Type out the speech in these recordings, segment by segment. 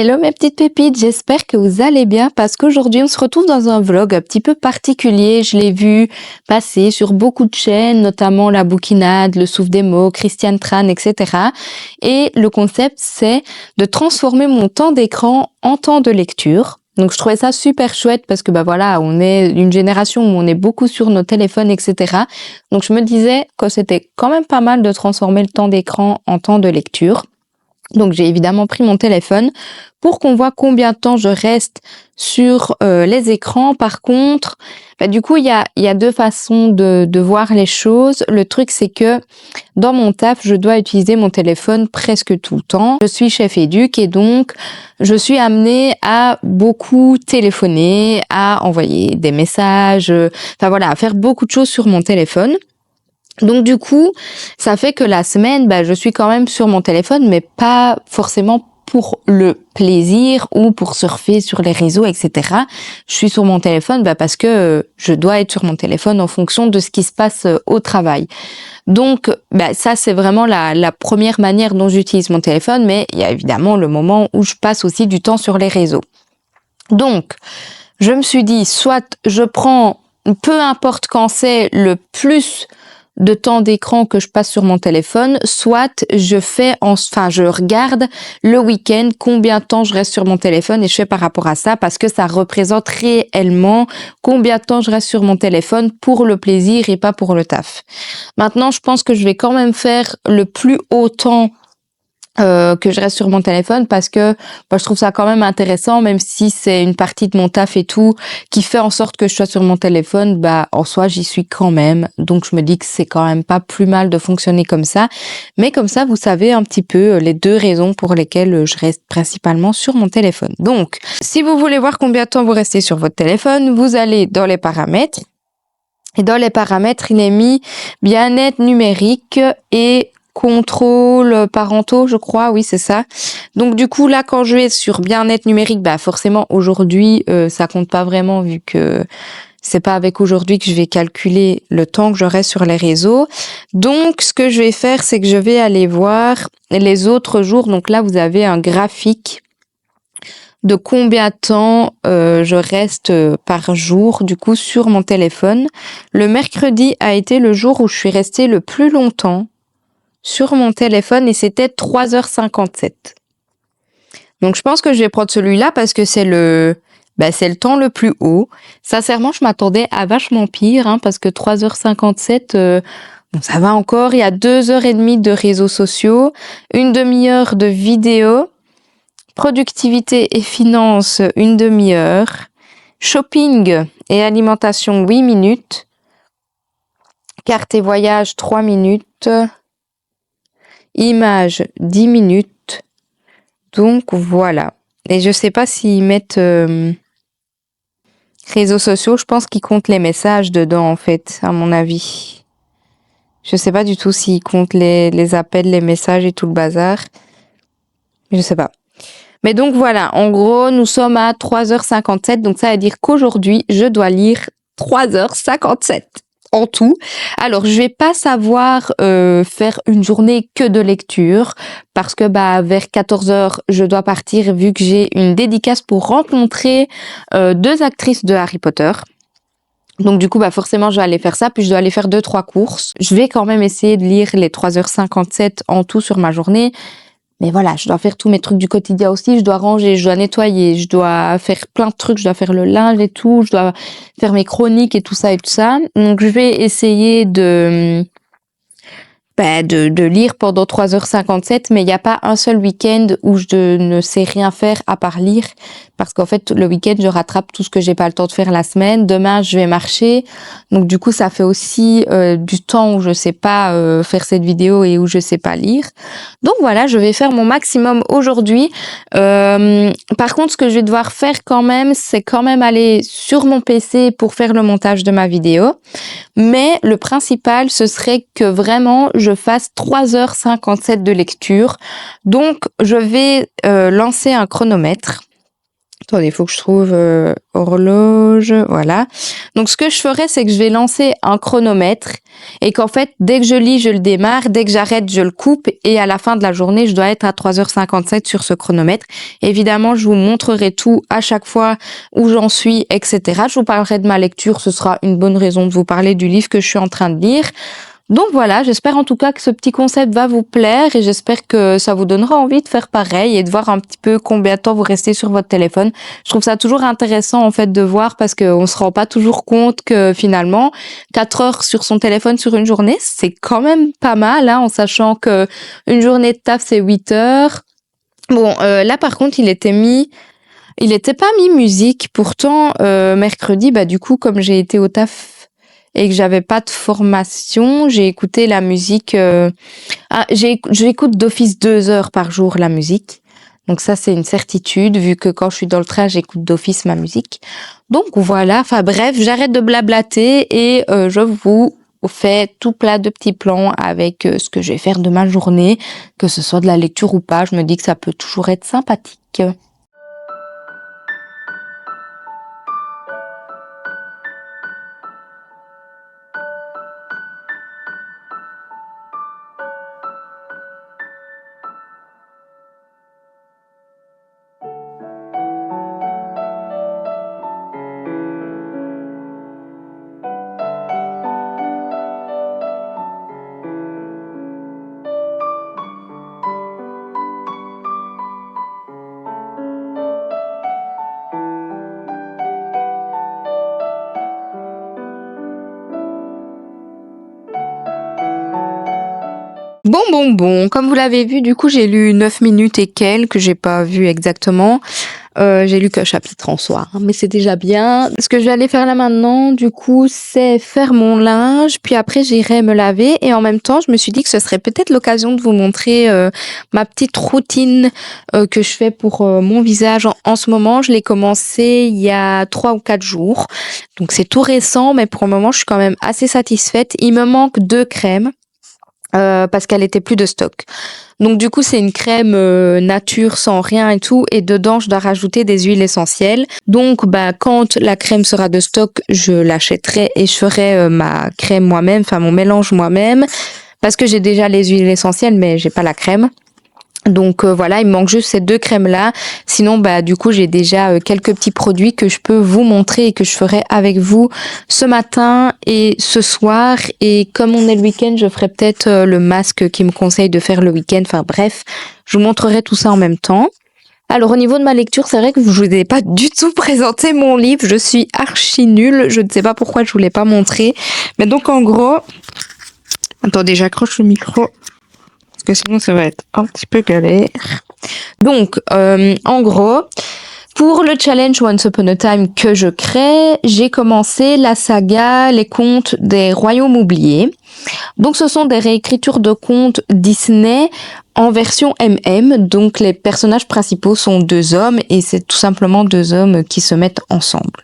Hello mes petites pépites, j'espère que vous allez bien parce qu'aujourd'hui on se retrouve dans un vlog un petit peu particulier. Je l'ai vu passer sur beaucoup de chaînes, notamment La Bouquinade, Le Souffle des mots, Christiane Tran, etc. Et le concept c'est de transformer mon temps d'écran en temps de lecture. Donc je trouvais ça super chouette parce que voilà, on est une génération où on est beaucoup sur nos téléphones, etc. Donc je me disais que c'était quand même pas mal de transformer le temps d'écran en temps de lecture. Donc j'ai évidemment pris mon téléphone pour qu'on voit combien de temps je reste sur les écrans. Par contre, du coup il y a deux façons de voir les choses. Le truc c'est que dans mon taf, je dois utiliser mon téléphone presque tout le temps. Je suis chef éduc et donc je suis amenée à beaucoup téléphoner, à envoyer des messages, à faire beaucoup de choses sur mon téléphone. Donc du coup, ça fait que la semaine, je suis quand même sur mon téléphone, mais pas forcément pour le plaisir ou pour surfer sur les réseaux, etc. Je suis sur mon téléphone parce que je dois être sur mon téléphone en fonction de ce qui se passe au travail. Donc ça, c'est vraiment la première manière dont j'utilise mon téléphone, mais il y a évidemment le moment où je passe aussi du temps sur les réseaux. Donc, je me suis dit, soit je prends, peu importe quand c'est, le plus de temps d'écran que je passe sur mon téléphone, soit je regarde le week-end combien de temps je reste sur mon téléphone et je fais par rapport à ça parce que ça représente réellement combien de temps je reste sur mon téléphone pour le plaisir et pas pour le taf. Maintenant, je pense que je vais quand même faire le plus haut temps que je reste sur mon téléphone parce que je trouve ça quand même intéressant, même si c'est une partie de mon taf et tout qui fait en sorte que je sois sur mon téléphone, en soi j'y suis quand même, donc je me dis que c'est quand même pas plus mal de fonctionner comme ça, mais comme ça vous savez un petit peu les deux raisons pour lesquelles je reste principalement sur mon téléphone. Donc si vous voulez voir combien de temps vous restez sur votre téléphone, vous allez dans les paramètres et dans les paramètres il est mis bien-être numérique et contrôle parentaux, je crois, oui c'est ça. Donc du coup là quand je vais sur bien-être numérique, forcément aujourd'hui ça compte pas vraiment vu que c'est pas avec aujourd'hui que je vais calculer le temps que je reste sur les réseaux. Donc ce que je vais faire c'est que je vais aller voir les autres jours. Donc là vous avez un graphique de combien de temps je reste par jour du coup sur mon téléphone. Le mercredi a été le jour où je suis restée le plus longtemps sur mon téléphone et c'était 3h57. Donc je pense que je vais prendre celui-là parce que c'est le temps le plus haut. Sincèrement, je m'attendais à vachement pire parce que 3h57 ça va encore, il y a 2h30 de réseaux sociaux, une demi-heure de vidéo, productivité et finances, une demi-heure, shopping et alimentation 8 minutes, carte et voyage 3 minutes, images 10 minutes. Donc voilà. Et je sais pas s'ils mettent réseaux sociaux, je pense qu'ils comptent les messages dedans en fait, à mon avis. Je sais pas du tout s'ils comptent les appels, les messages et tout le bazar. Je sais pas. Mais donc voilà, en gros, nous sommes à 3h57, donc ça veut dire qu'aujourd'hui, je dois lire 3h57. En tout. Alors, je vais pas savoir faire une journée que de lecture parce que vers 14h, je dois partir vu que j'ai une dédicace pour rencontrer 2 actrices de Harry Potter. Donc du coup, forcément, je vais aller faire ça, puis je dois aller faire 2-3 courses. Je vais quand même essayer de lire les 3h57 en tout sur ma journée. Mais voilà, je dois faire tous mes trucs du quotidien aussi, je dois ranger, je dois nettoyer, je dois faire plein de trucs, je dois faire le linge et tout, je dois faire mes chroniques et tout ça et tout ça. Donc je vais essayer de lire pendant 3h57, mais il n'y a pas un seul week-end où je ne sais rien faire à part lire, parce qu'en fait, le week-end, je rattrape tout ce que j'ai pas le temps de faire la semaine. Demain, je vais marcher, donc du coup, ça fait aussi du temps où je sais pas faire cette vidéo et où je sais pas lire. Donc voilà, je vais faire mon maximum aujourd'hui. Par contre, ce que je vais devoir faire quand même, c'est quand même aller sur mon PC pour faire le montage de ma vidéo. Mais le principal, ce serait que vraiment, je fasse 3h57 de lecture. Donc, je vais lancer un chronomètre. Attendez, il faut que je trouve horloge, voilà. Donc ce que je ferai, c'est que je vais lancer un chronomètre et qu'en fait, dès que je lis, je le démarre, dès que j'arrête, je le coupe et à la fin de la journée, je dois être à 3h57 sur ce chronomètre. Évidemment, je vous montrerai tout à chaque fois où j'en suis, etc. Je vous parlerai de ma lecture, ce sera une bonne raison de vous parler du livre que je suis en train de lire. Donc voilà, j'espère en tout cas que ce petit concept va vous plaire et j'espère que ça vous donnera envie de faire pareil et de voir un petit peu combien de temps vous restez sur votre téléphone. Je trouve ça toujours intéressant en fait de voir parce qu'on se rend pas toujours compte que finalement 4 heures sur son téléphone sur une journée, c'est quand même pas mal, hein, en sachant que une journée de taf c'est 8 heures. Bon, là par contre il était pas mis musique. Pourtant mercredi, bah du coup comme j'ai été au taf et que j'avais pas de formation, j'ai écouté la musique. J'écoute d'office 2 heures par jour la musique. Donc ça, c'est une certitude, vu que quand je suis dans le train, j'écoute d'office ma musique. Donc voilà, enfin bref, j'arrête de blablater et je vous fais tout plein de petits plans avec ce que je vais faire de ma journée, que ce soit de la lecture ou pas. Je me dis que ça peut toujours être sympathique. Bon, comme vous l'avez vu, du coup, j'ai lu 9 minutes et quelques, j'ai pas vu exactement. J'ai lu qu'un chapitre en soi, hein, mais c'est déjà bien. Ce que je vais aller faire là maintenant, du coup, c'est faire mon linge, puis après j'irai me laver et en même temps, je me suis dit que ce serait peut-être l'occasion de vous montrer ma petite routine que je fais pour mon visage en ce moment. Je l'ai commencé il y a 3 ou 4 jours, donc c'est tout récent, mais pour le moment, je suis quand même assez satisfaite. Il me manque 2 crèmes. Parce qu'elle était plus de stock. Donc du coup c'est une crème nature sans rien et tout et dedans je dois rajouter des huiles essentielles. Donc bah quand la crème sera de stock je l'achèterai et je ferai ma crème moi-même, enfin mon mélange moi-même parce que j'ai déjà les huiles essentielles mais j'ai pas la crème. Donc voilà, il me manque juste ces 2 crèmes là. Sinon bah du coup j'ai déjà quelques petits produits que je peux vous montrer et que je ferai avec vous ce matin et ce soir. Et comme on est le week-end, je ferai peut-être le masque qui me conseille de faire le week-end. Enfin bref, je vous montrerai tout ça en même temps. Alors au niveau de ma lecture, c'est vrai que je vous ai pas du tout présenté mon livre. Je suis archi nulle. Je ne sais pas pourquoi je vous l'ai pas montré. Mais donc en gros, attendez, j'accroche le micro. Parce que sinon ça va être un petit peu galère. Donc, en gros, pour le challenge Once Upon a Time que je crée, j'ai commencé la saga Les Contes des Royaumes oubliés. Donc, ce sont des réécritures de contes Disney en version MM. Donc, les personnages principaux sont 2 hommes et c'est tout simplement 2 hommes qui se mettent ensemble.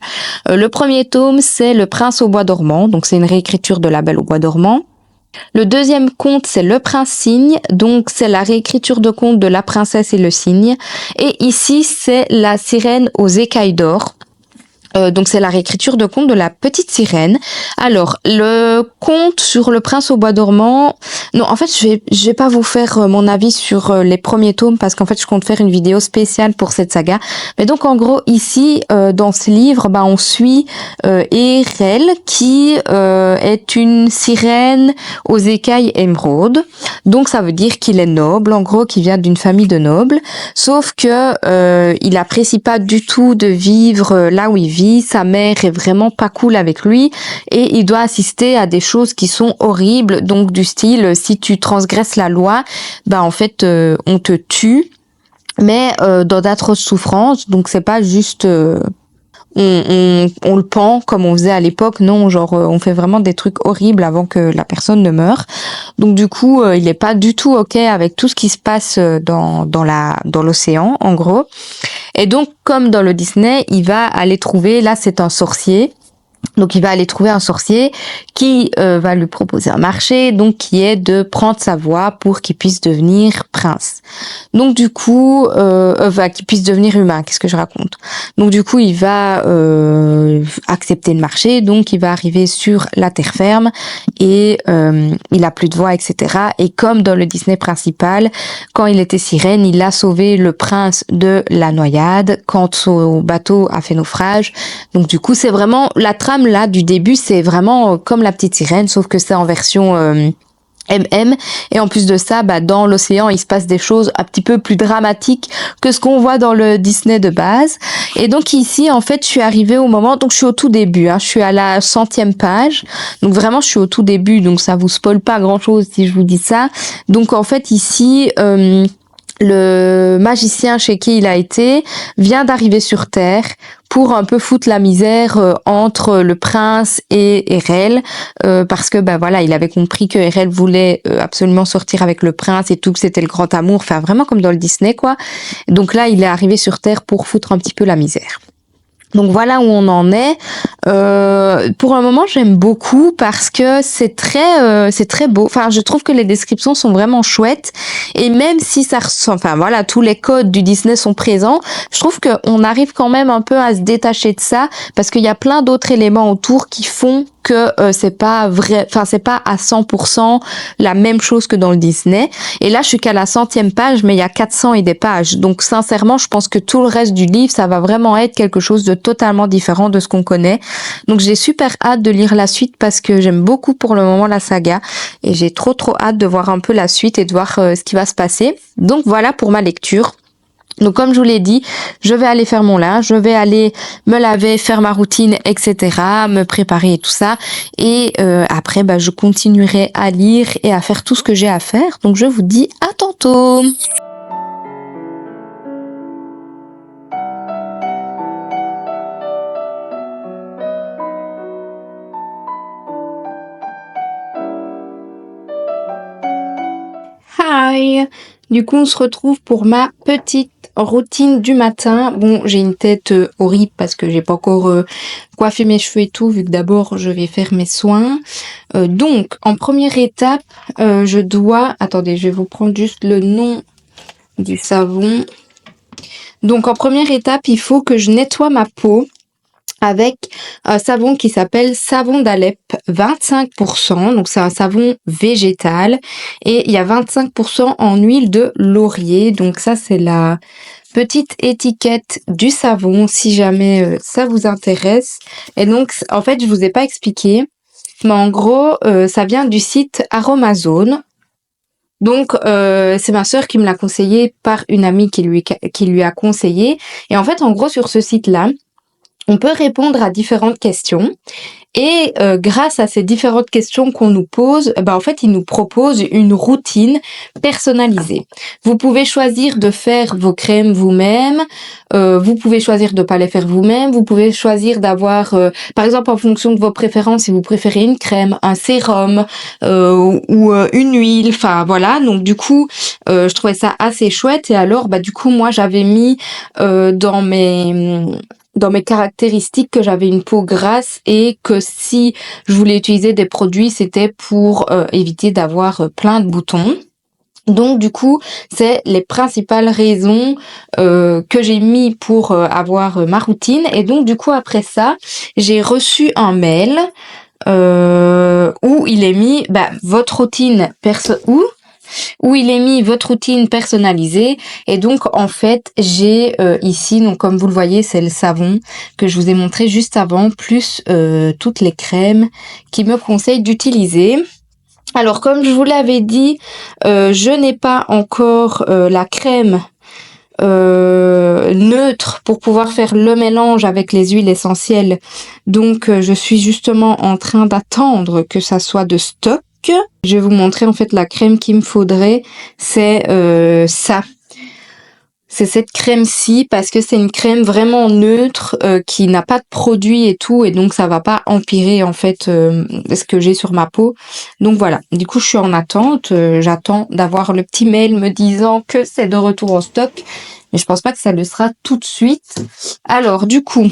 Le premier tome, c'est Le Prince au bois dormant. Donc, c'est une réécriture de La Belle au bois dormant. Le deuxième conte, c'est Le Prince Cygne, donc c'est la réécriture de conte de La Princesse et le Cygne. Et ici, c'est La Sirène aux écailles d'or. Donc c'est la réécriture de conte de La Petite Sirène. Alors, le conte sur Le Prince au bois dormant... Non, en fait, je vais pas vous faire mon avis sur les premiers tomes parce qu'en fait, je compte faire une vidéo spéciale pour cette saga. Mais donc, en gros, ici, dans ce livre, bah, on suit Érelle qui est une sirène aux écailles émeraudes. Donc, ça veut dire qu'il est noble, en gros, qu'il vient d'une famille de nobles. Sauf que il apprécie pas du tout de vivre là où il vit. Sa mère est vraiment pas cool avec lui et il doit assister à des choses qui sont horribles, donc du style si tu transgresses la loi, bah en fait on te tue, mais dans d'atroces souffrances. Donc c'est pas juste on le pend comme on faisait à l'époque, non, genre on fait vraiment des trucs horribles avant que la personne ne meure. Donc du coup il est pas du tout ok avec tout ce qui se passe dans l'océan en gros. Et donc, comme dans le Disney, il va aller trouver, là c'est un sorcier, Donc il va aller trouver un sorcier qui va lui proposer un marché, donc qui est de prendre sa voix pour qu'il puisse devenir prince. Donc du coup, qu'il puisse devenir humain, qu'est-ce que je raconte? Donc du coup, il va accepter le marché, donc il va arriver sur la terre ferme et il a plus de voix, etc. Et comme dans le Disney principal, quand il était sirène, il a sauvé le prince de la noyade quand son bateau a fait naufrage. Donc du coup, c'est vraiment la trame là du début, c'est vraiment comme la petite sirène, sauf que c'est en version MM. Et en plus de ça, dans l'océan, il se passe des choses un petit peu plus dramatiques que ce qu'on voit dans le Disney de base. Et donc ici, en fait, je suis arrivée au moment, donc je suis au tout début, je suis à la 100e page. Donc vraiment, je suis au tout début, donc ça vous spoil pas grand chose si je vous dis ça. Donc en fait, ici, le magicien chez qui il a été vient d'arriver sur Terre pour un peu foutre la misère entre le prince et Erel, parce que voilà, il avait compris que Erel voulait absolument sortir avec le prince et tout, que c'était le grand amour, enfin vraiment comme dans le Disney quoi. Donc là, il est arrivé sur Terre pour foutre un petit peu la misère. Donc voilà où on en est. Pour un moment, j'aime beaucoup parce que c'est très beau. Enfin, je trouve que les descriptions sont vraiment chouettes. Et même si ça ressemble, enfin voilà, tous les codes du Disney sont présents, je trouve qu'on arrive quand même un peu à se détacher de ça parce qu'il y a plein d'autres éléments autour qui font que c'est pas vrai, enfin c'est pas à 100% la même chose que dans le Disney. Et là, je suis qu'à la 100e page, mais il y a 400 et des pages. Donc sincèrement, je pense que tout le reste du livre, ça va vraiment être quelque chose de totalement différent de ce qu'on connaît. Donc j'ai super hâte de lire la suite parce que j'aime beaucoup pour le moment la saga et j'ai trop hâte de voir un peu la suite et de voir ce qui va se passer. Donc voilà pour ma lecture. Donc comme je vous l'ai dit, je vais aller faire mon linge, je vais aller me laver, faire ma routine, etc., me préparer et tout ça. Et après, je continuerai à lire et à faire tout ce que j'ai à faire. Donc je vous dis à tantôt. Hi! Du coup, on se retrouve pour ma petite routine du matin. Bon, j'ai une tête horrible parce que j'ai pas encore coiffé mes cheveux et tout, vu que d'abord je vais faire mes soins. Donc, en première étape, je dois... Attendez, je vais vous prendre juste le nom du savon. Donc, en première étape, il faut que je nettoie ma peau avec un savon qui s'appelle savon d'Alep 25%. Donc c'est un savon végétal et il y a 25% en huile de laurier. Donc ça c'est la petite étiquette du savon si jamais ça vous intéresse. Et donc en fait je vous ai pas expliqué, mais en gros ça vient du site Aromazone. Donc c'est ma sœur qui me l'a conseillé par une amie qui lui a conseillé. Et en fait en gros sur ce site-là, on peut répondre à différentes questions et grâce à ces différentes questions qu'on nous pose, en fait, ils nous proposent une routine personnalisée. Vous pouvez choisir de faire vos crèmes vous-même, vous pouvez choisir de pas les faire vous-même, vous pouvez choisir d'avoir, par exemple, en fonction de vos préférences, si vous préférez une crème, un sérum ou une huile, enfin voilà. Donc du coup, je trouvais ça assez chouette et alors, du coup, moi, j'avais mis dans mes caractéristiques que j'avais une peau grasse et que si je voulais utiliser des produits, c'était pour éviter d'avoir plein de boutons. Donc du coup, c'est les principales raisons que j'ai mis pour avoir ma routine. Et donc du coup, après ça, j'ai reçu un mail où il est mis votre routine où il est mis votre routine personnalisée. Et donc en fait j'ai ici, donc comme vous le voyez, c'est le savon que je vous ai montré juste avant, plus toutes les crèmes qui me conseillent d'utiliser. Alors comme je vous l'avais dit, je n'ai pas encore la crème neutre pour pouvoir faire le mélange avec les huiles essentielles. Donc je suis justement en train d'attendre que ça soit de stock. Je vais vous montrer en fait la crème qu'il me faudrait, c'est ça. C'est cette crème-ci parce que c'est une crème vraiment neutre qui n'a pas de produit et tout et donc ça va pas empirer en fait ce que j'ai sur ma peau. Donc voilà, du coup je suis en attente, j'attends d'avoir le petit mail me disant que c'est de retour en stock, mais je pense pas que ça le sera tout de suite. Alors du coup,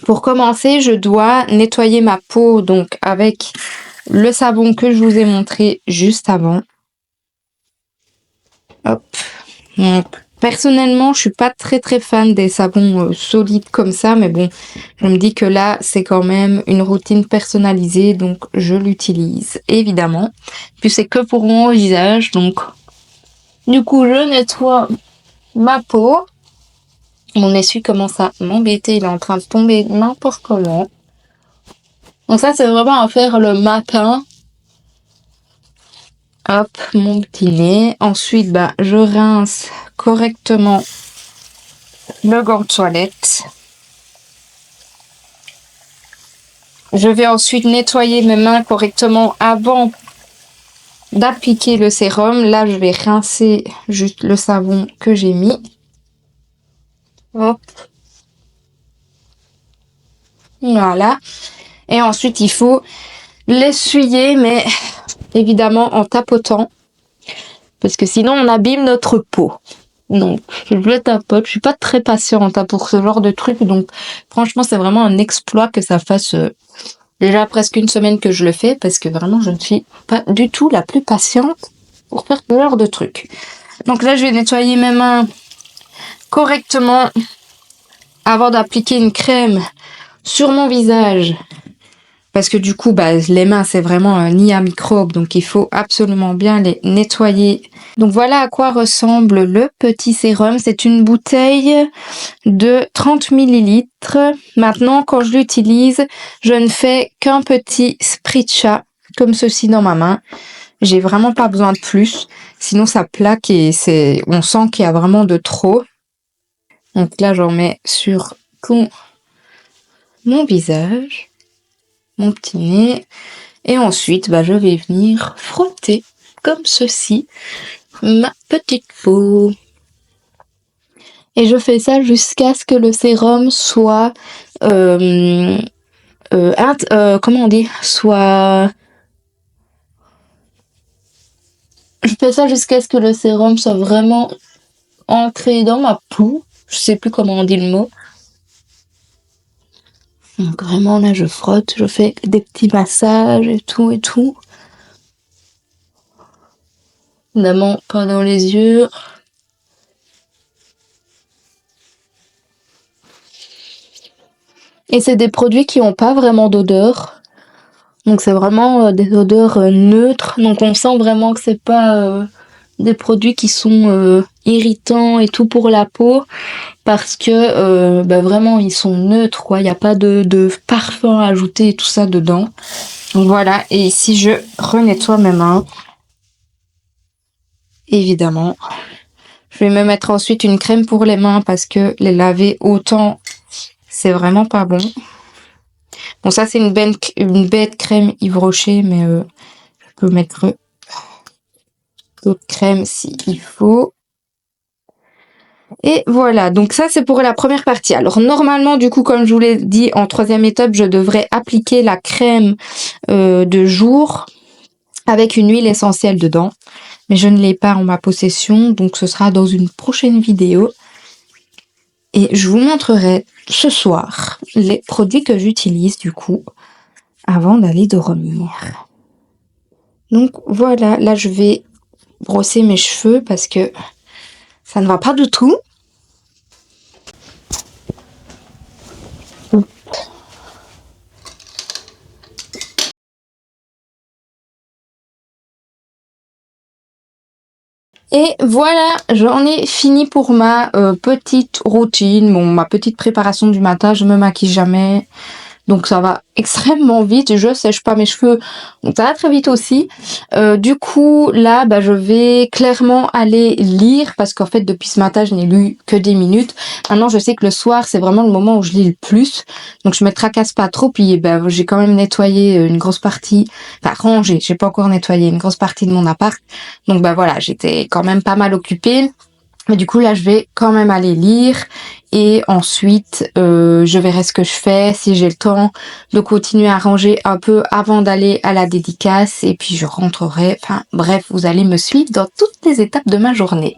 Pour commencer, je dois nettoyer ma peau donc avec le savon que je vous ai montré juste avant. Hop. Donc, personnellement, je suis pas très fan des savons solides comme ça, mais bon, je me dis que là, c'est quand même une routine personnalisée, donc je l'utilise, évidemment. Puis c'est que pour mon visage, donc du coup, je nettoie ma peau. Mon essuie commence à m'embêter, il est en train de tomber n'importe comment. Donc ça, c'est vraiment à faire le matin. Hop, mon petit nez. Ensuite, je rince correctement le gant de toilette. Je vais ensuite nettoyer mes mains correctement avant d'appliquer le sérum. Là, je vais rincer juste le savon que j'ai mis. Hop. Voilà. Et ensuite, il faut l'essuyer, mais évidemment en tapotant. Parce que sinon, on abîme notre peau. Donc, je le tapote. Je suis pas très patiente pour ce genre de truc. Donc, franchement, c'est vraiment un exploit que ça fasse déjà presque une semaine que je le fais. Parce que vraiment, je ne suis pas du tout la plus patiente pour faire ce genre de truc. Donc là, je vais nettoyer mes mains correctement avant d'appliquer une crème sur mon visage. Parce que du coup, les mains, c'est vraiment un nid à microbes, donc il faut absolument bien les nettoyer. Donc voilà à quoi ressemble le petit sérum. C'est une bouteille de 30 millilitres. Maintenant, quand je l'utilise, je ne fais qu'un petit spritcha, comme ceci dans ma main. J'ai vraiment pas besoin de plus. Sinon, ça plaque et on sent qu'il y a vraiment de trop. Donc là, j'en mets sur tout mon visage, mon petit nez. Et ensuite, je vais venir frotter, comme ceci, ma petite peau. Et je fais ça jusqu'à ce que le sérum soit... comment on dit? Je fais ça jusqu'à ce que le sérum soit vraiment ancré dans ma peau. Je sais plus comment on dit le mot. Donc vraiment, là, je frotte, je fais des petits massages et tout et tout. Évidemment, pas dans les yeux. Et c'est des produits qui n'ont pas vraiment d'odeur. Donc c'est vraiment des odeurs neutres. Donc on sent vraiment que c'est pas des produits qui sont irritants et tout pour la peau. Parce que vraiment ils sont neutres, quoi. Il n'y a pas de parfum ajouté et tout ça dedans. Donc voilà. Et ici je renettoie mes mains. Évidemment. Je vais me mettre ensuite une crème pour les mains parce que les laver autant, c'est vraiment pas bon. Bon, ça, c'est une bête crème Yves Rocher, mais je peux mettre d'autres crèmes s'il faut. Et voilà, donc ça, c'est pour la première partie. Alors, normalement, du coup, comme je vous l'ai dit, en troisième étape, je devrais appliquer la crème de jour avec une huile essentielle dedans. Mais je ne l'ai pas en ma possession, donc ce sera dans une prochaine vidéo. Et je vous montrerai ce soir les produits que j'utilise, du coup, avant d'aller dormir. Donc voilà, là je vais brosser mes cheveux parce que ça ne va pas du tout. Et voilà, j'en ai fini pour ma petite routine, ma petite préparation du matin. Je me maquille jamais. Donc ça va extrêmement vite, je sèche pas mes cheveux, donc ça va très vite aussi. Du coup là je vais clairement aller lire parce qu'en fait depuis ce matin je n'ai lu que des minutes. Maintenant je sais que le soir c'est vraiment le moment où je lis le plus, donc je me tracasse pas trop. Puis j'ai quand même nettoyé une grosse partie, enfin rangé, j'ai pas encore nettoyé une grosse partie de mon appart, donc voilà, j'étais quand même pas mal occupée. Mais du coup là je vais quand même aller lire et ensuite je verrai ce que je fais, si j'ai le temps de continuer à ranger un peu avant d'aller à la dédicace et puis je rentrerai, enfin bref, vous allez me suivre dans toutes les étapes de ma journée.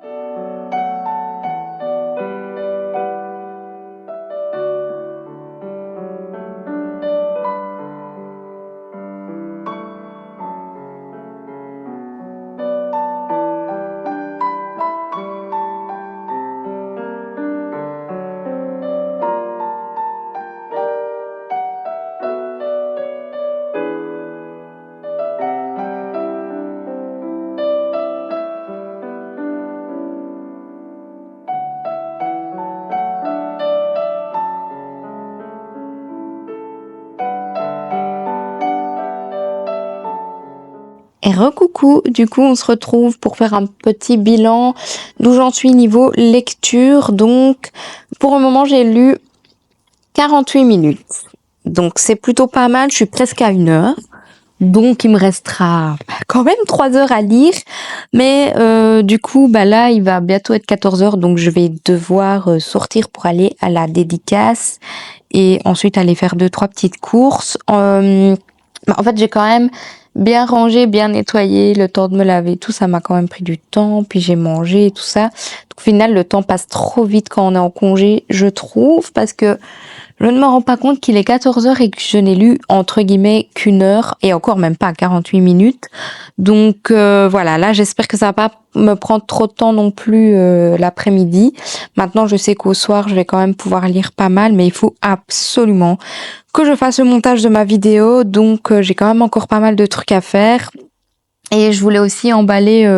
Et recoucou, du coup on se retrouve pour faire un petit bilan d'où j'en suis niveau lecture. Donc pour le moment j'ai lu 48 minutes. Donc c'est plutôt pas mal, je suis presque à 1 heure. Donc il me restera quand même 3 heures à lire. Mais du coup là il va bientôt être 14 heures, donc je vais devoir sortir pour aller à la dédicace et ensuite aller faire 2-3 petites courses. En fait j'ai quand même bien rangé, bien nettoyé, le temps de me laver, tout ça m'a quand même pris du temps, puis j'ai mangé et tout ça. Donc au final le temps passe trop vite quand on est en congé, je trouve, parce que je ne me rends pas compte qu'il est 14 heures et que je n'ai lu entre guillemets qu'1 heure, et encore même pas 48 minutes. Donc voilà, là j'espère que ça va pas me prendre trop de temps non plus l'après-midi. Maintenant je sais qu'au soir je vais quand même pouvoir lire pas mal, mais il faut absolument que je fasse le montage de ma vidéo, donc j'ai quand même encore pas mal de trucs à faire. Et je voulais aussi emballer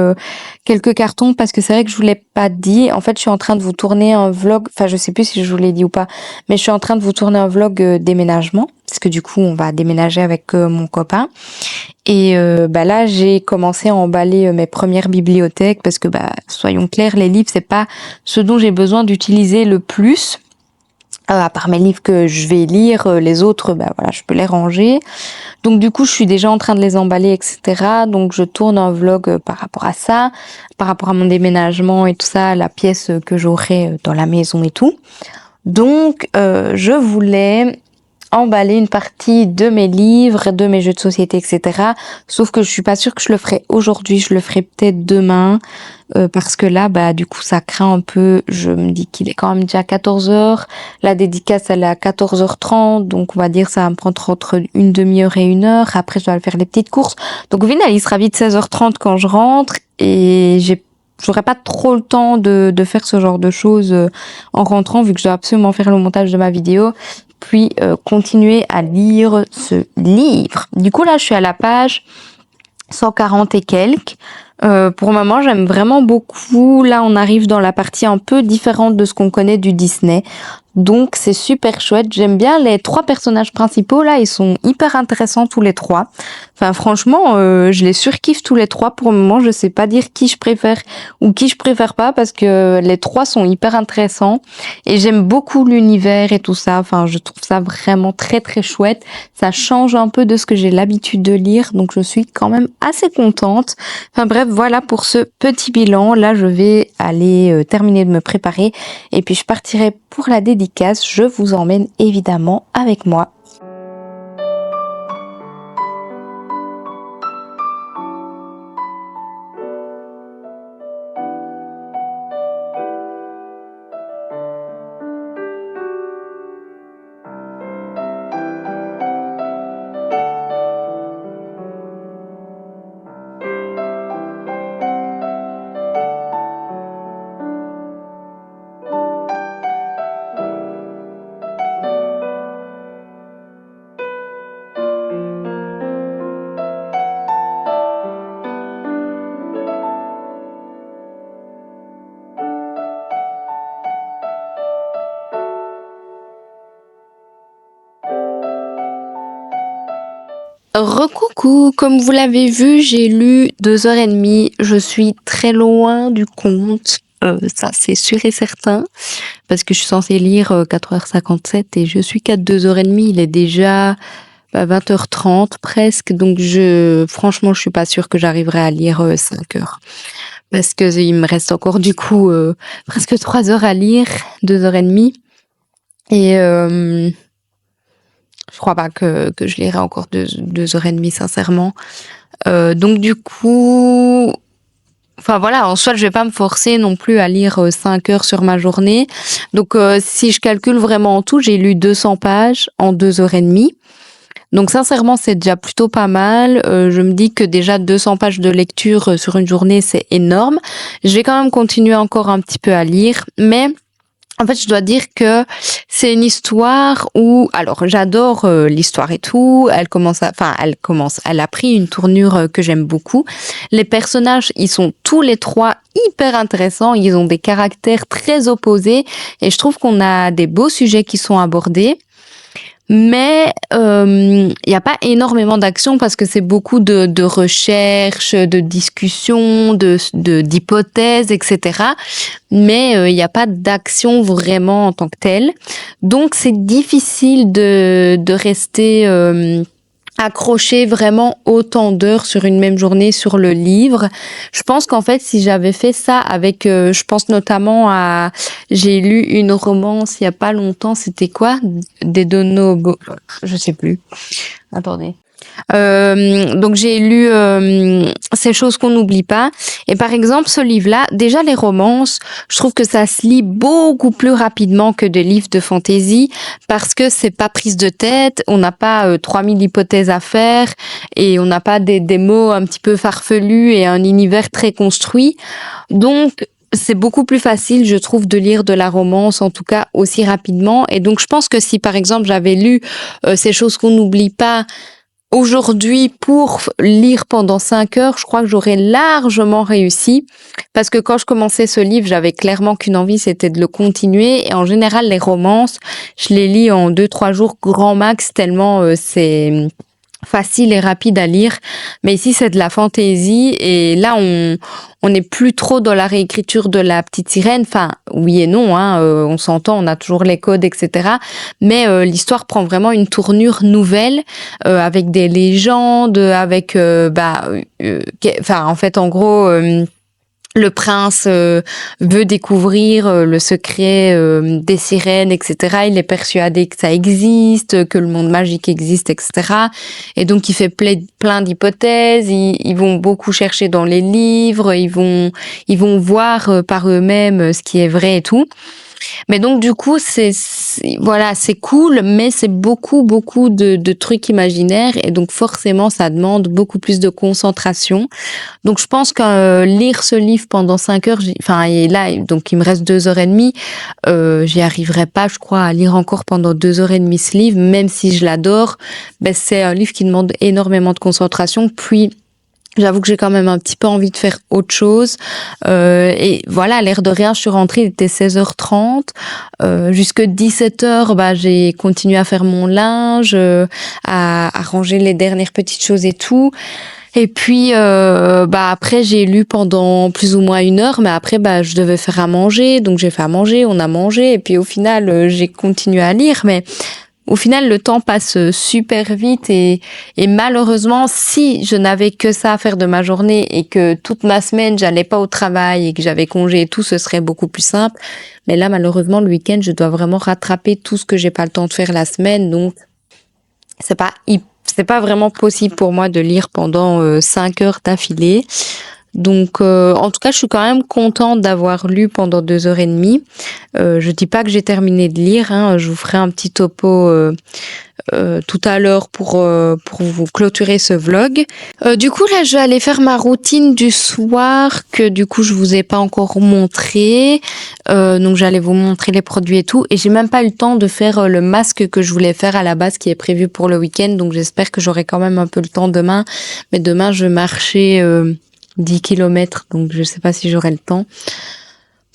quelques cartons parce que c'est vrai que je vous l'ai pas dit. En fait, je suis en train de vous tourner un vlog. Enfin, je sais plus si je vous l'ai dit ou pas, mais je suis en train de vous tourner un vlog déménagement parce que du coup, on va déménager avec mon copain. Et là, j'ai commencé à emballer mes premières bibliothèques parce que soyons clairs, les livres c'est pas ce dont j'ai besoin d'utiliser le plus. À part mes livres que je vais lire, les autres, voilà, je peux les ranger. Donc du coup, je suis déjà en train de les emballer, etc. Donc je tourne un vlog par rapport à ça, par rapport à mon déménagement et tout ça, la pièce que j'aurai dans la maison et tout. Donc je voulais emballer une partie de mes livres, de mes jeux de société, etc. Sauf que je suis pas sûre que je le ferai aujourd'hui, je le ferai peut-être demain, parce que là, du coup, ça craint un peu. Je me dis qu'il est quand même déjà 14 heures. La dédicace, elle est à 14h30, donc on va dire ça va me prendre entre une demi-heure et 1 heure. Après, je dois aller faire les petites courses. Donc au final, il sera vite 16h30 quand je rentre, et j'aurai pas trop le temps de faire ce genre de choses en rentrant, vu que je dois absolument faire le montage de ma vidéo, puis continuer à lire ce livre. Du coup, là, je suis à la page 140 et quelques. Pour le moment, j'aime vraiment beaucoup. Là, on arrive dans la partie un peu différente de ce qu'on connaît du Disney. Donc, c'est super chouette. J'aime bien les 3 personnages principaux. Là, ils sont hyper intéressants tous les 3. Enfin, franchement, je les surkiffe tous les 3. Pour le moment, je sais pas dire qui je préfère ou qui je préfère pas parce que les 3 sont hyper intéressants. Et j'aime beaucoup l'univers et tout ça. Enfin, je trouve ça vraiment très, très chouette. Ça change un peu de ce que j'ai l'habitude de lire. Donc, je suis quand même assez contente. Enfin, bref, voilà pour ce petit bilan. Là, je vais aller terminer de me préparer et puis je partirai pour la dédicace. Je vous emmène évidemment avec moi. Recoucou, comme vous l'avez vu, j'ai lu 2h30. Je suis très loin du compte. Ça, c'est sûr et certain. Parce que je suis censée lire 4h57 et je suis qu'à 2h30. Il est déjà 20h30 presque. Donc franchement, je suis pas sûre que j'arriverai à lire 5 heures. Parce que il me reste encore du coup presque 3 heures à lire, 2h30. Et je crois pas que je lirai encore 2h30, sincèrement. Donc du coup, enfin voilà, en soi, je vais pas me forcer non plus à lire 5 heures sur ma journée. Donc si je calcule vraiment en tout, j'ai lu 200 pages en 2h30. Donc sincèrement, c'est déjà plutôt pas mal. Je me dis que déjà 200 pages de lecture sur une journée, c'est énorme. Je vais quand même continuer encore un petit peu à lire, mais en fait, je dois dire que c'est une histoire où, alors, j'adore l'histoire et tout. Elle a pris une tournure que j'aime beaucoup. Les personnages, ils sont tous les 3 hyper intéressants. Ils ont des caractères très opposés et je trouve qu'on a des beaux sujets qui sont abordés. Mais il y a pas énormément d'action parce que c'est beaucoup de recherches, de discussions, d'hypothèses, etc. Mais il y a pas d'action vraiment en tant que telle. Donc c'est difficile de rester accroché vraiment autant d'heures sur une même journée sur le livre. Je pense qu'en fait, si j'avais fait ça avec, je pense notamment à, j'ai lu une romance il y a pas longtemps, c'était quoi? Des Dono, je sais plus. Attendez. Donc j'ai lu Ces choses qu'on n'oublie pas. Et par exemple, ce livre-là, déjà les romances, je trouve que ça se lit beaucoup plus rapidement que des livres de fantasy parce que c'est pas prise de tête, on n'a pas 3000 hypothèses à faire et on n'a pas des mots un petit peu farfelus et un univers très construit. Donc c'est beaucoup plus facile, je trouve, de lire de la romance, en tout cas aussi rapidement. Et donc, je pense que si, par exemple, j'avais lu Ces choses qu'on n'oublie pas aujourd'hui pour lire pendant 5 heures, je crois que j'aurais largement réussi. Parce que quand je commençais ce livre, j'avais clairement qu'une envie, c'était de le continuer. Et en général, les romances, je les lis en 2-3 jours grand max, tellement c'est facile et rapide à lire. Mais ici, c'est de la fantaisie. Et là, on n'est plus trop dans la réécriture de la petite sirène. Enfin, oui et non, hein, on s'entend, on a toujours les codes, etc. Mais l'histoire prend vraiment une tournure nouvelle, avec des légendes, avec, enfin, en fait, en gros, le prince veut découvrir le secret des sirènes, etc. Il est persuadé que ça existe, que le monde magique existe, etc. Et donc il fait plein d'hypothèses. Ils vont beaucoup chercher dans les livres. Ils vont voir par eux-mêmes ce qui est vrai et tout. Mais donc du coup voilà, c'est cool, mais c'est beaucoup de trucs imaginaires et donc forcément ça demande beaucoup plus de concentration. Donc je pense que lire ce livre pendant 5 heures, et là donc il me reste 2 heures et demie, j'y arriverai pas, je crois, à lire encore pendant 2 heures et demie ce livre, même si je l'adore. Ben c'est un livre qui demande énormément de concentration. Puis j'avoue que j'ai quand même un petit peu envie de faire autre chose. Et voilà, l'air de rien, je suis rentrée, il était 16h30. Jusque 17h, j'ai continué à faire mon linge, à ranger les dernières petites choses et tout. Et puis, après, j'ai lu pendant plus ou moins 1 heure, mais après, je devais faire à manger. Donc, j'ai fait à manger, on a mangé. Et puis, au final, j'ai continué à lire. Mais au final, le temps passe super vite et malheureusement, si je n'avais que ça à faire de ma journée et que toute ma semaine, j'allais pas au travail et que j'avais congé et tout, ce serait beaucoup plus simple. Mais là, malheureusement, le week-end, je dois vraiment rattraper tout ce que j'ai pas le temps de faire la semaine. Donc, c'est pas vraiment possible pour moi de lire pendant 5 heures d'affilée. Donc, en tout cas, je suis quand même contente d'avoir lu pendant 2 heures et demie. Je dis pas que j'ai terminé de lire, hein. Je vous ferai un petit topo tout à l'heure pour vous clôturer ce vlog. Du coup, là, je vais aller faire ma routine du soir que du coup, je vous ai pas encore montré. Donc, j'allais vous montrer les produits et tout. Et j'ai même pas eu le temps de faire le masque que je voulais faire à la base qui est prévu pour le week-end. Donc, j'espère que j'aurai quand même un peu le temps demain. Mais demain, je vais marcher 10 kilomètres, donc je sais pas si j'aurai le temps.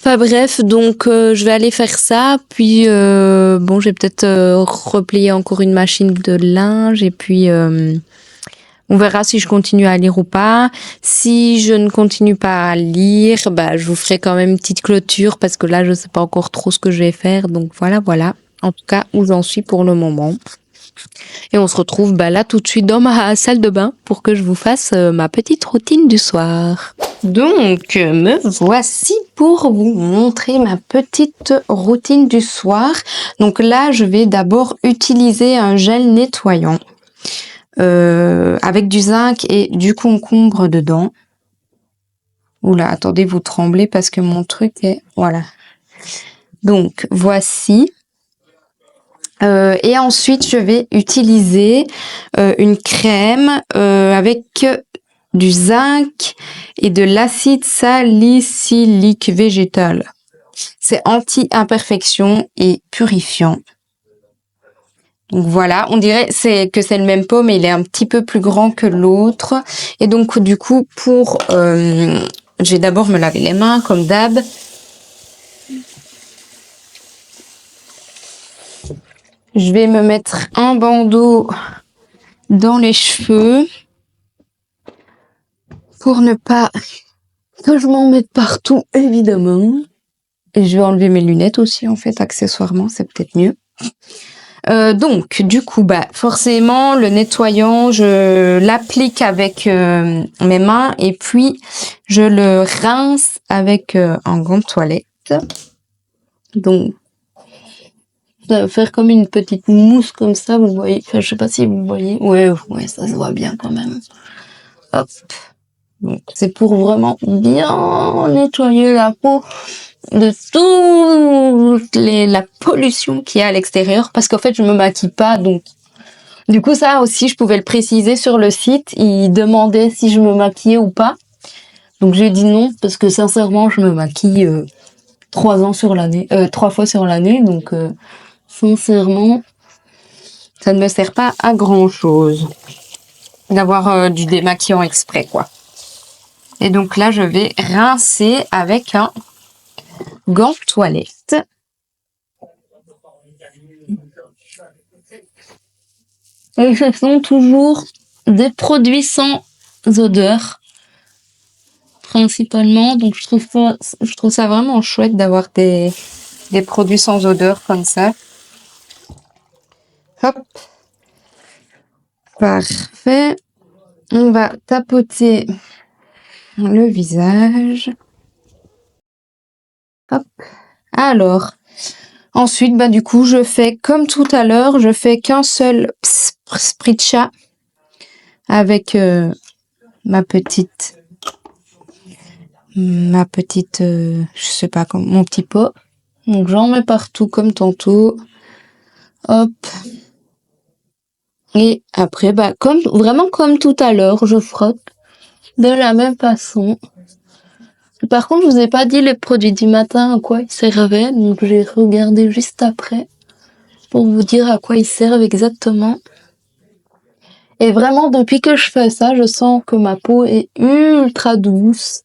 Enfin bref, donc je vais aller faire ça, puis je vais peut-être replier encore une machine de linge, et puis on verra si je continue à lire ou pas. Si je ne continue pas à lire, je vous ferai quand même une petite clôture, parce que là je sais pas encore trop ce que je vais faire, donc voilà. En tout cas, où j'en suis pour le moment. Et on se retrouve là tout de suite dans ma salle de bain pour que je vous fasse ma petite routine du soir. Donc, me voici pour vous montrer ma petite routine du soir. Donc là, je vais d'abord utiliser un gel nettoyant avec du zinc et du concombre dedans. Oula, attendez, vous tremblez parce que mon truc est... Voilà. Donc, voici. Et ensuite, je vais utiliser une crème avec du zinc et de l'acide salicylique végétal. C'est anti-imperfection et purifiant. Donc voilà, on dirait que c'est le même pot, mais il est un petit peu plus grand que l'autre. Et donc du coup, je vais d'abord me laver les mains comme d'hab. Je vais me mettre un bandeau dans les cheveux pour ne pas que je m'en mette partout, évidemment. Et je vais enlever mes lunettes aussi, en fait, accessoirement, c'est peut-être mieux. Donc, du coup, forcément, le nettoyant, je l'applique avec mes mains et puis je le rince avec un gant de toilette. Donc, ça va faire comme une petite mousse comme ça, vous voyez. Enfin, je sais pas si vous voyez. Ouais, ça se voit bien quand même. Hop. Donc, c'est pour vraiment bien nettoyer la peau de toute la pollution qu'il y a à l'extérieur, parce qu'en fait je me maquille pas, donc du coup ça aussi je pouvais le préciser sur le site, ils demandaient si je me maquillais ou pas, donc j'ai dit non parce que sincèrement je me maquille 3 fois sur l'année, donc sincèrement ça ne me sert pas à grand chose d'avoir du démaquillant exprès quoi. Et donc là je vais rincer avec un gant de toilette. Et ce sont toujours des produits sans odeur, principalement. Donc je trouve ça vraiment chouette d'avoir des produits sans odeur comme ça. Hop. Parfait. On va tapoter le visage. Hop. Alors, ensuite, du coup, je fais comme tout à l'heure, je fais qu'un seul spritcha avec ma petite, je sais pas, comme mon petit pot. Donc j'en mets partout comme tantôt. Hop. Et après, vraiment comme tout à l'heure, je frotte de la même façon. Par contre, je vous ai pas dit les produits du matin à quoi ils servaient, donc j'ai regardé juste après pour vous dire à quoi ils servent exactement. Et vraiment, depuis que je fais ça, je sens que ma peau est ultra douce.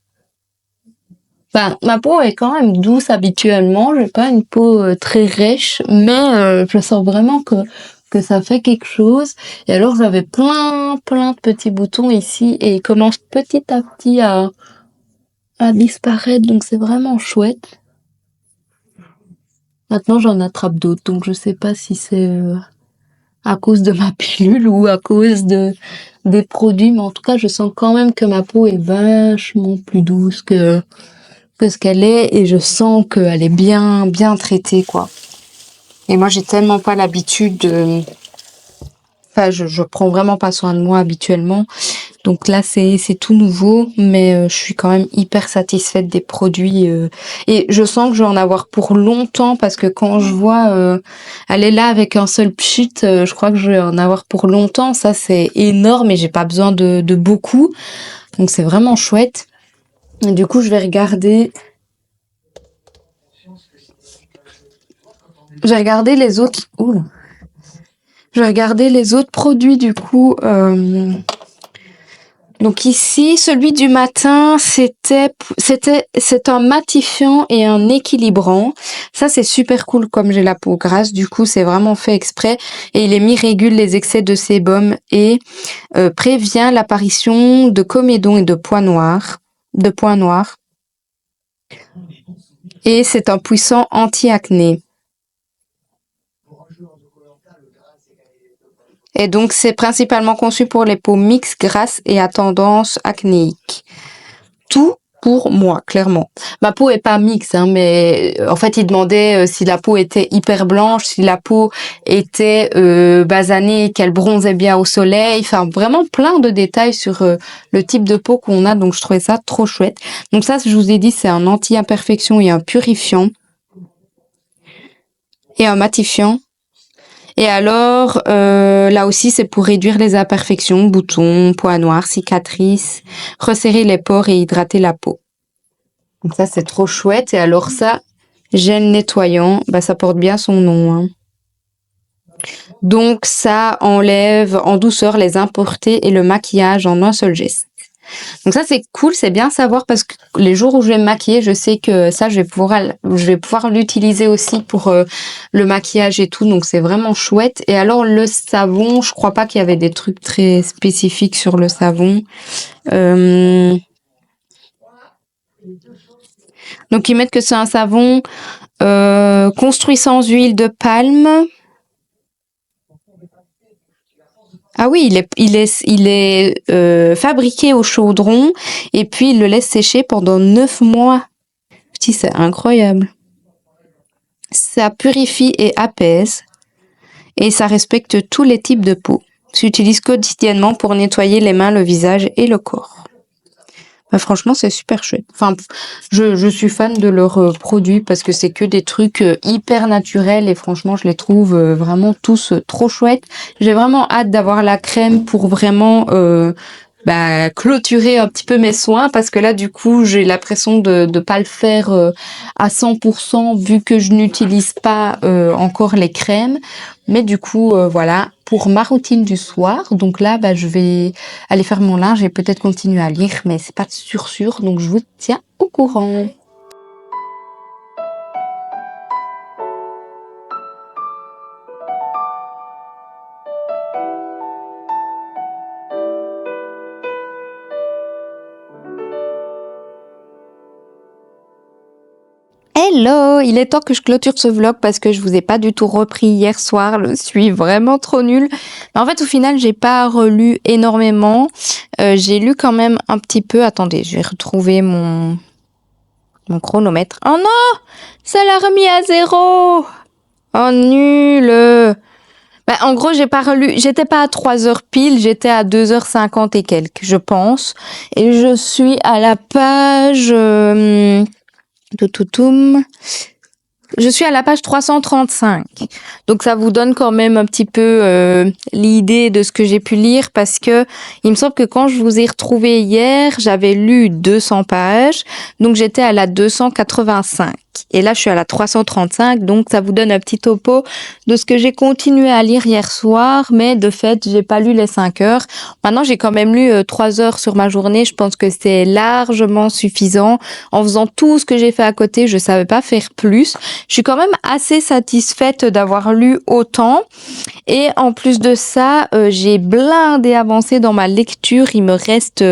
Enfin, ma peau est quand même douce habituellement, j'ai pas une peau très rêche, mais je sens vraiment que ça fait quelque chose. Et alors j'avais plein de petits boutons ici et ils commencent petit à petit à disparaître, donc c'est vraiment chouette. Maintenant j'en attrape d'autres, donc je sais pas si c'est à cause de ma pilule ou à cause des produits, mais en tout cas je sens quand même que ma peau est vachement plus douce que ce qu'elle est, et je sens qu'elle est bien traitée quoi. Et moi j'ai tellement pas l'habitude de... Enfin je prends vraiment pas soin de moi habituellement, donc là c'est tout nouveau, mais je suis quand même hyper satisfaite des produits et je sens que je vais en avoir pour longtemps, parce que quand je vois elle est là avec un seul pchit, je crois que je vais en avoir pour longtemps. Ça c'est énorme et j'ai pas besoin de beaucoup, donc c'est vraiment chouette. Et du coup je vais regarder les autres. Ouh. Je vais regarder les autres produits du coup. Donc ici, celui du matin, c'est un matifiant et un équilibrant. Ça c'est super cool, comme j'ai la peau grasse, du coup c'est vraiment fait exprès, et il est mis régule les excès de sébum et prévient l'apparition de comédons et de points noirs. Et c'est un puissant anti-acné. Et donc, c'est principalement conçu pour les peaux mixtes, grasses et à tendance acnéique. Tout pour moi, clairement. Ma peau est pas mixte, mais en fait, il demandait si la peau était hyper blanche, si la peau était basanée, qu'elle bronzait bien au soleil. Enfin, vraiment plein de détails sur le type de peau qu'on a. Donc, je trouvais ça trop chouette. Donc ça, je vous ai dit, c'est un anti-imperfection et un purifiant. Et un matifiant. Et alors, là aussi, c'est pour réduire les imperfections, boutons, points noirs, cicatrices, resserrer les pores et hydrater la peau. Donc ça, c'est trop chouette. Et alors ça, gel nettoyant, ça porte bien son nom. Hein. Donc ça enlève en douceur les impuretés et le maquillage en un seul geste. Donc ça, c'est cool, c'est bien à savoir parce que les jours où je vais me maquiller, je sais que ça, je vais pouvoir l'utiliser aussi pour le maquillage et tout. Donc c'est vraiment chouette. Et alors, le savon, je crois pas qu'il y avait des trucs très spécifiques sur le savon. Euh, Donc ils mettent que c'est un savon construit sans huile de palme. Ah oui, il est fabriqué au chaudron et puis il le laisse sécher pendant 9 mois. Je dis, c'est incroyable. Ça purifie et apaise et ça respecte tous les types de peau. S'utilise quotidiennement pour nettoyer les mains, le visage et le corps. Bah, franchement, c'est super chouette. Enfin, je suis fan de leurs produits parce que c'est que des trucs hyper naturels et franchement, je les trouve vraiment tous trop chouettes. J'ai vraiment hâte d'avoir la crème pour vraiment clôturer un petit peu mes soins parce que là, du coup, j'ai l'impression de pas le faire à 100% vu que je n'utilise pas encore les crèmes. Mais du coup, voilà, pour ma routine du soir, donc là, je vais aller faire mon linge et peut-être continuer à lire, mais c'est pas sûr, donc je vous tiens au courant. Hello, il est temps que je clôture ce vlog parce que je vous ai pas du tout repris hier soir, je suis vraiment trop nulle. Mais en fait, au final, j'ai pas relu énormément. J'ai lu quand même un petit peu. Attendez, je vais retrouver mon chronomètre. Oh non, ça l'a remis à 0. Oh nul. En gros, j'ai pas relu, j'étais pas à 3 heures pile, j'étais à 2h50 et quelques, je pense. Et je suis à la page Toutoum. Je suis à la page 335. Donc ça vous donne quand même un petit peu l'idée de ce que j'ai pu lire parce que il me semble que quand je vous ai retrouvé hier, j'avais lu 200 pages. Donc j'étais à la 285. Et là, je suis à la 335. Donc ça vous donne un petit topo de ce que j'ai continué à lire hier soir. Mais de fait, j'ai pas lu les 5 heures. Maintenant, j'ai quand même lu 3 heures sur ma journée. Je pense que c'est largement suffisant. En faisant tout ce que j'ai fait à côté, je savais pas faire plus. Je suis quand même assez satisfaite d'avoir lu autant. Et en plus de ça, j'ai blindé avancé dans ma lecture. Il me reste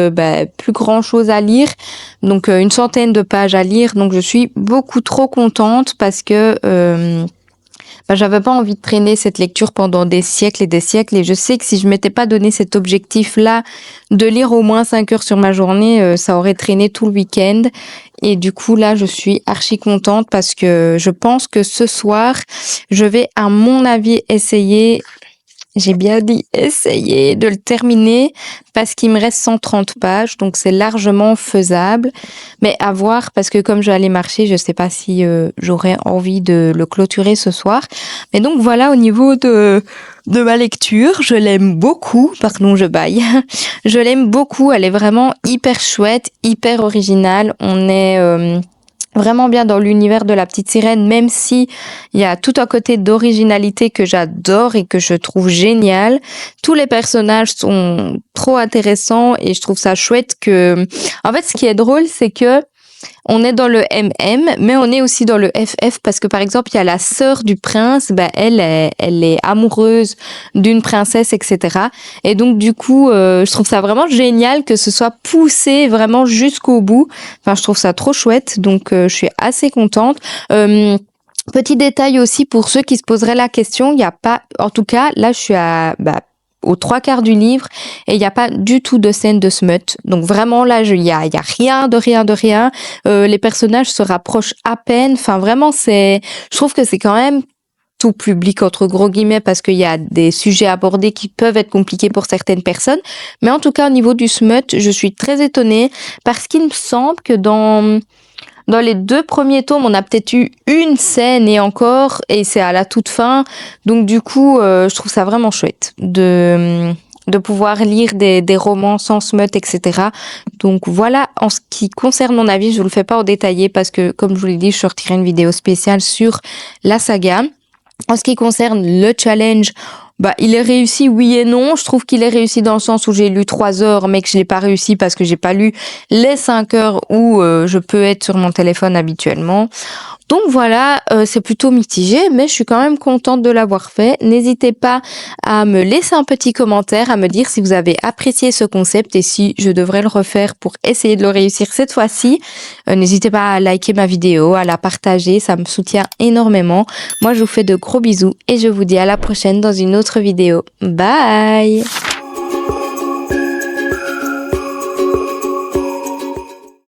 plus grand chose à lire. Donc une centaine de pages à lire. Donc je suis beaucoup trop contente parce que j'avais pas envie de traîner cette lecture pendant des siècles et des siècles. Et je sais que si je m'étais pas donné cet objectif-là de lire au moins 5 heures sur ma journée, ça aurait traîné tout le week-end. Et du coup, là, je suis archi contente parce que je pense que ce soir, je vais, à mon avis, essayer, j'ai bien dit essayer de le terminer parce qu'il me reste 130 pages, donc c'est largement faisable. Mais à voir parce que comme je vais aller marcher, je sais pas si j'aurai envie de le clôturer ce soir. Mais donc voilà, au niveau de ma lecture, je l'aime beaucoup. Pardon, je baille. Je l'aime beaucoup. Elle est vraiment hyper chouette, hyper originale. On est vraiment bien dans l'univers de la petite sirène, même si il y a tout un côté d'originalité que j'adore et que je trouve génial. Tous les personnages sont trop intéressants et je trouve ça chouette que, en fait, ce qui est drôle, c'est que on est dans le MM, mais on est aussi dans le FF parce que par exemple, il y a la sœur du prince, elle est amoureuse d'une princesse, etc. Et donc du coup, je trouve ça vraiment génial que ce soit poussé vraiment jusqu'au bout. Enfin, je trouve ça trop chouette, donc je suis assez contente. Petit détail aussi pour ceux qui se poseraient la question, il n'y a pas, en tout cas, là je suis à aux 3/4 du livre et il n'y a pas du tout de scène de smut. Donc vraiment là, il y a rien de rien. Les personnages se rapprochent à peine. Enfin vraiment, je trouve que c'est quand même tout public entre gros guillemets parce qu'il y a des sujets abordés qui peuvent être compliqués pour certaines personnes. Mais en tout cas, au niveau du smut, je suis très étonnée parce qu'il me semble que dans les 2 premiers tomes, on a peut-être eu une scène et encore, et c'est à la toute fin. Donc du coup, je trouve ça vraiment chouette de pouvoir lire des romans sans smut, etc. Donc voilà, en ce qui concerne mon avis, je ne le fais pas en détaillé parce que, comme je vous l'ai dit, je sortirai une vidéo spéciale sur la saga. En ce qui concerne le challenge, il est réussi, oui et non. Je trouve qu'il est réussi dans le sens où j'ai lu 3 heures, mais que je l'ai pas réussi parce que j'ai pas lu les 5 heures où je peux être sur mon téléphone habituellement. Donc voilà, c'est plutôt mitigé, mais je suis quand même contente de l'avoir fait. N'hésitez pas à me laisser un petit commentaire, à me dire si vous avez apprécié ce concept et si je devrais le refaire pour essayer de le réussir cette fois-ci. N'hésitez pas à liker ma vidéo, à la partager, ça me soutient énormément. Moi, je vous fais de gros bisous et je vous dis à la prochaine dans une autre vidéo. Bye!